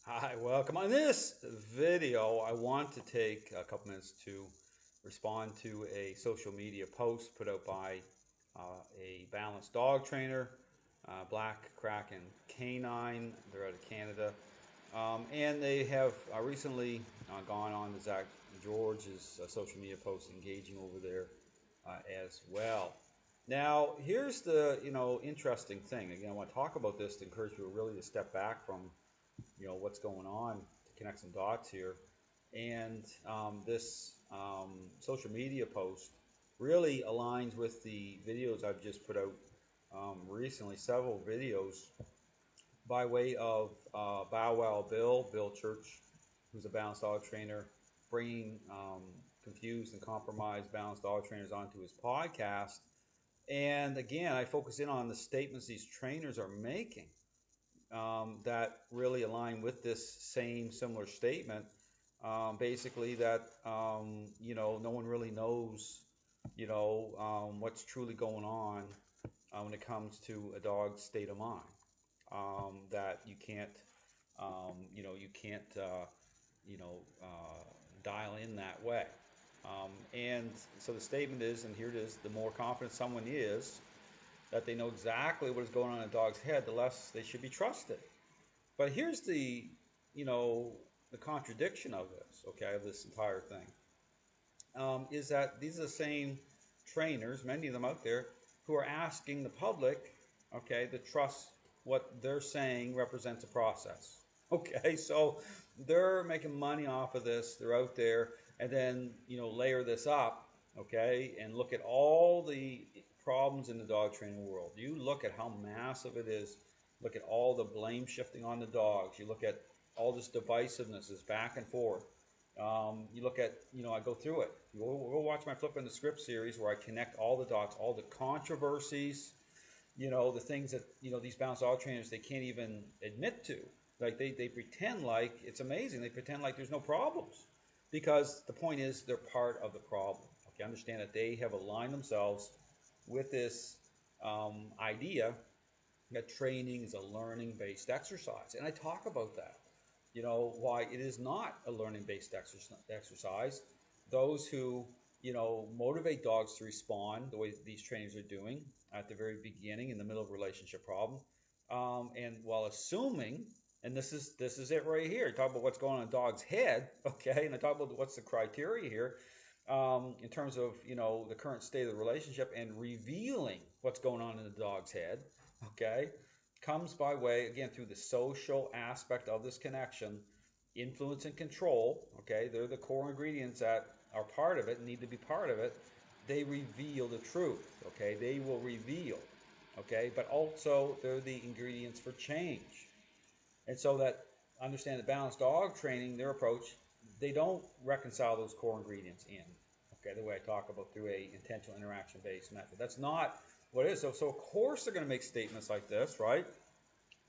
Hi, welcome. On this video, I want to take a couple minutes to respond to a social media post put out by a balanced dog trainer, Black Kraken K9. They're out of Canada. And they have recently gone on to Zach George's social media post, engaging over there as well. Now, here's the interesting thing. Again, I want to talk about this to encourage people really to step back from what's going on to connect some dots here. And this social media post really aligns with the videos I've just put out recently, several videos by way of Bow Wow Bill Church, who's a balanced dog trainer, bringing confused and compromised balanced dog trainers onto his podcast. And again, I focus in on the statements these trainers are making that really align with this same similar statement. Basically, that no one really knows, what's truly going on when it comes to a dog's state of mind. That you can't, you can't, dial in that way. And so the statement is, and here it is: the more confident someone is that they know exactly what is going on in a dog's head, the less they should be trusted. But here's the contradiction of this, okay, of this entire thing, is that these are the same trainers, many of them out there, who are asking the public, okay, to trust what they're saying represents a process. Okay, so they're making money off of this. They're out there, and then layer this up, okay, and look at all the problems in the dog training world. You look at how massive it is. Look at all the blame shifting on the dogs. You look at all this divisiveness, this back and forth. You look at, I go through it. Go watch my Flipping the Script series where I connect all the dots, all the controversies, the things that, these balanced dog trainers, they can't even admit to. Like they pretend like it's amazing. They pretend like there's no problems because the point is they're part of the problem. Okay, understand that they have aligned themselves with this idea that training is a learning-based exercise. And I talk about that, why it is not a learning-based exercise. Those who, motivate dogs to respond the way these trainers are doing at the very beginning, in the middle of a relationship problem, and while assuming, and this is it right here, talk about what's going on in a dog's head, okay, and I talk about what's the criteria here, in terms of the current state of the relationship and revealing what's going on in the dog's head, okay, comes by way, again, through the social aspect of this connection. Influence and control, okay, they're the core ingredients that are part of it and need to be part of it. They reveal the truth, okay, they will reveal, okay, but also they're the ingredients for change. And so that, understand the balanced dog training, their approach, they don't reconcile those core ingredients in, okay, the way I talk about through a intentional interaction based method. That's not what it is. So of course they're going to make statements like this, right?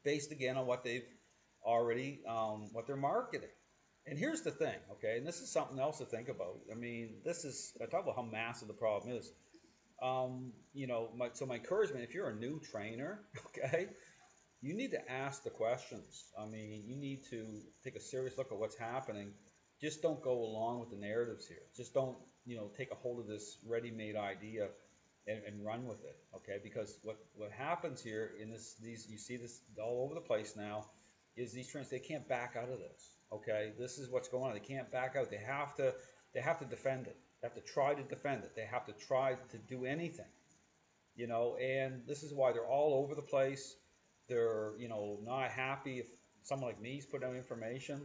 Based again on what they've already, what they're marketing. And here's the thing, okay, and this is something else to think about. I mean, I talk about how massive the problem is. So my encouragement, if you're a new trainer, okay, you need to ask the questions. I mean, you need to take a serious look at what's happening. Just don't go along with the narratives here. Just don't, take a hold of this ready-made idea and run with it. Okay, because what happens here in these you see this all over the place now, is these trends, they can't back out of this. Okay, this is what's going on. They can't back out. They have to defend it. They have to try to defend it. They have to try to do anything. And this is why they're all over the place. They're, not happy if someone like me is putting out information,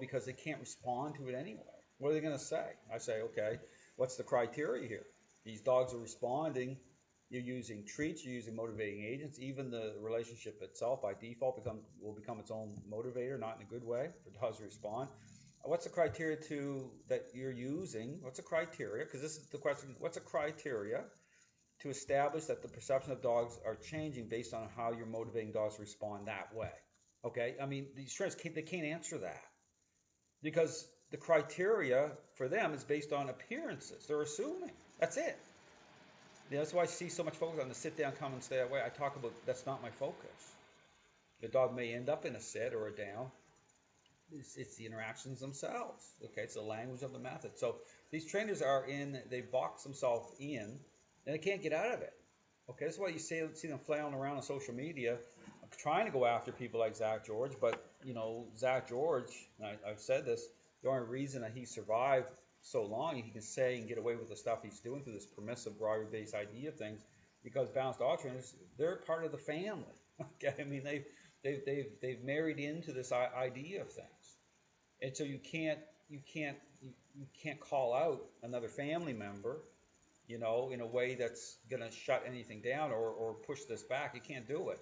because they can't respond to it anyway. What are they going to say? I say, okay, what's the criteria here? These dogs are responding. You're using treats, you're using motivating agents. Even the relationship itself by default will become its own motivator, not in a good way for dogs to respond. What's the criteria that you're using? What's the criteria? Because this is the question. What's the criteria to establish that the perception of dogs are changing based on how you're motivating dogs to respond that way? Okay, I mean, these trainers can't answer that because the criteria for them is based on appearances. They're assuming. That's it. That's why I see so much focus on the sit down, come and stay away. I talk about that's not my focus. The dog may end up in a sit or a down. It's the interactions themselves. Okay, it's the language of the method. So these trainers are in, they box themselves in, and they can't get out of it. Okay, that's why you see them flailing around on social media, trying to go after people like Zach George. But Zach George, and I've said this, the only reason that he survived so long, he can say and get away with the stuff he's doing through this permissive bribery-based idea of things, because balanced dog trainers, they're part of the family. Okay, I mean they've married into this idea of things. And so you can't call out another family member, in a way that's going to shut anything down or push this back. You can't do it.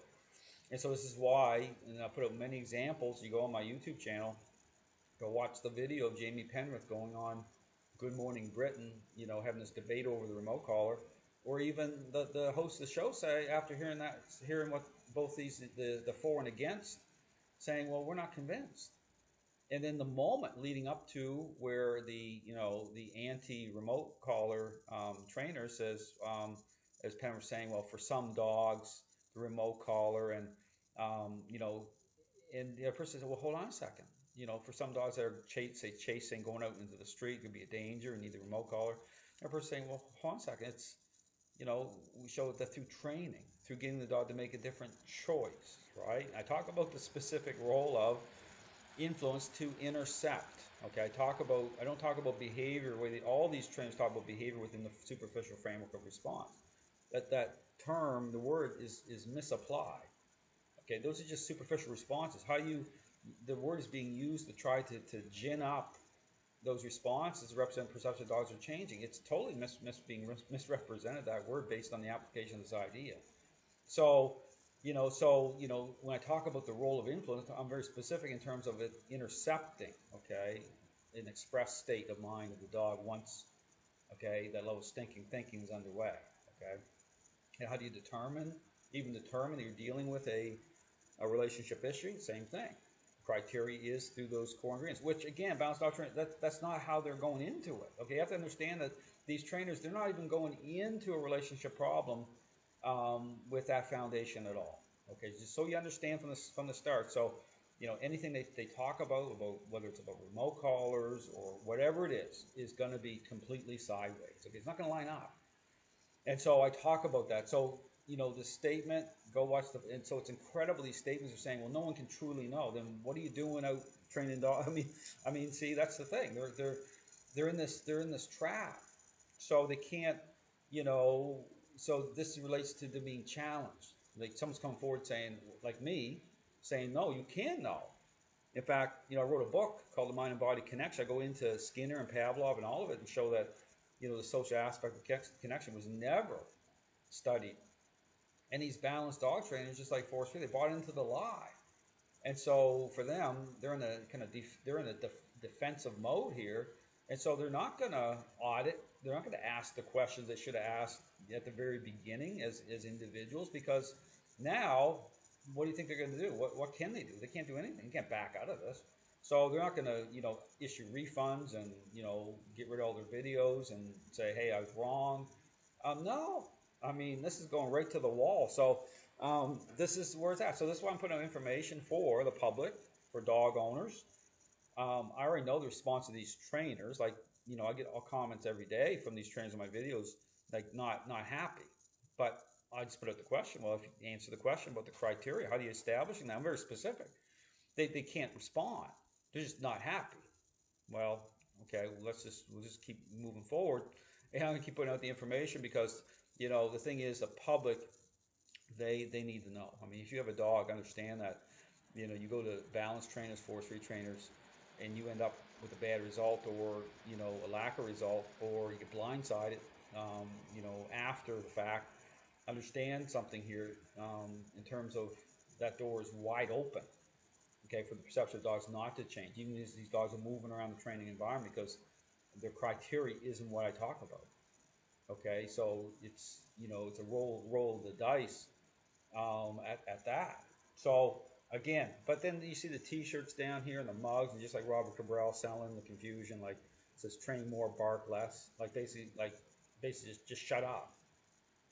And so this is why, and I put up many examples. You go on my YouTube channel, go watch the video of Jamie Penrith going on Good Morning Britain, having this debate over the remote collar, or even the host of the show say, after hearing what both the for and against, saying, well, we're not convinced. And then the moment leading up to where the anti-remote collar trainer says, as Penn was saying, well, for some dogs, the remote collar, and and the person says, well, hold on a second. For some dogs that are chasing, going out into the street, could be a danger and need the remote collar. And the person saying, well, hold on a second. It's we show that through training, through getting the dog to make a different choice, right? I talk about the specific role of influence to intercept. Okay, I don't talk about behavior. All these trainers talk about behavior within the superficial framework of response. That term, the word is misapplied. Okay, those are just superficial responses. The word is being used to try to gin up those responses, represent perception dogs are changing. It's totally being misrepresented, that word, based on the application of this idea. So when I talk about the role of influence, I'm very specific in terms of it intercepting, okay, an expressed state of mind of the dog once, okay, that level of thinking is underway, okay. And how do you determine that you're dealing with a relationship issue? Same thing. Criteria is through those core ingredients, which again, balanced dog training, that's not how they're going into it. Okay, you have to understand that these trainers, they're not even going into a relationship problem with that foundation at all. Okay, just so you understand from the start. So, anything they talk about whether it's about remote collars or whatever it is going to be completely sideways. Okay, it's not going to line up. And so I talk about that. So, the statement, go watch and so it's incredible. These statements are saying, well, no one can truly know. Then what are you doing out training dogs? I mean, see, that's the thing. They're in this trap. So they can't, so this relates to them being challenged. Like someone's come forward saying, like me, saying, no, you can know. In fact, I wrote a book called The Mind and Body Connection. I go into Skinner and Pavlov and all of it and show that, the social aspect of connection was never studied. And these balanced dog trainers, just like Forrest Free, they bought into the lie. And so for them, they're in a defensive mode here. And so they're not going to audit. They're not going to ask the questions they should have asked at the very beginning as individuals, because now, what do you think they're going to do? What can they do? They can't do anything. They can't back out of this. So they're not going to, issue refunds and, get rid of all their videos and say, hey, I was wrong. No. I mean, this is going right to the wall. So this is where it's at. So this is why I'm putting out information for the public, for dog owners. I already know the response of these trainers. Like, I get all comments every day from these trainers in my videos, like not happy. But I just put out the question. Well, if you answer the question about the criteria, how do you establish that? I'm very specific. They can't respond. They're just not happy. Well, okay, we'll just keep moving forward. And I'm gonna keep putting out the information because the thing is, the public, they need to know. I mean, if you have a dog, understand that you go to balance trainers, force free trainers, and you end up with a bad result, or a lack of result, or you get blindsided after the fact. Understand something here, in terms of that door is wide open, okay, for the perception of dogs not to change, even as these dogs are moving around the training environment, because their criteria isn't what I talk about. Okay, so it's it's a roll of the dice at that. So again, but then you see the T-shirts down here and the mugs, and just like Robert Cabral selling the confusion, like it says train more, bark less, like basically just shut up.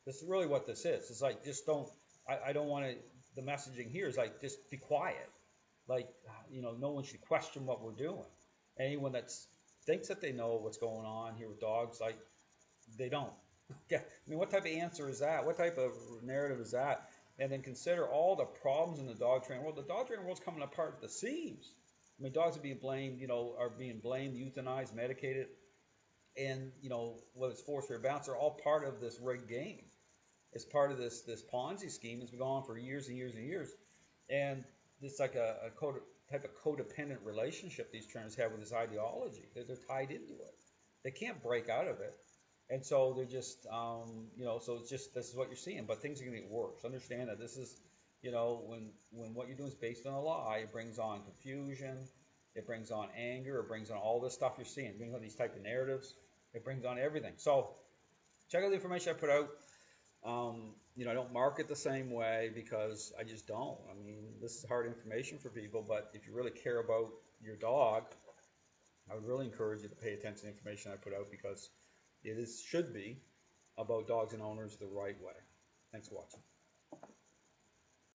This is really what this is. It's like, just don't. I don't want to the messaging here is like, just be quiet. Like, no one should question what we're doing. Anyone that thinks that they know what's going on here with dogs, like, they don't. Yeah, I mean, what type of answer is that? What type of narrative is that? And then consider all the problems in the dog training world. The dog training world's coming apart at the seams. I mean, dogs are being blamed, euthanized, medicated, and whether it's force or bounce, are all part of this rigged game. It's part of this Ponzi scheme that's been going on for years and years and years. And it's like a type of codependent relationship these trainers have with this ideology. They're tied into it. They can't break out of it. And so they're just, so it's just, this is what you're seeing. But things are going to get worse. Understand that this is, when what you're doing is based on a lie, it brings on confusion, it brings on anger, it brings on all this stuff you're seeing. It brings on these type of narratives. It brings on everything. So check out the information I put out. I don't market the same way because I just don't. I mean, this is hard information for people, but if you really care about your dog, I would really encourage you to pay attention to the information I put out, because it should be about dogs and owners the right way. Thanks for watching.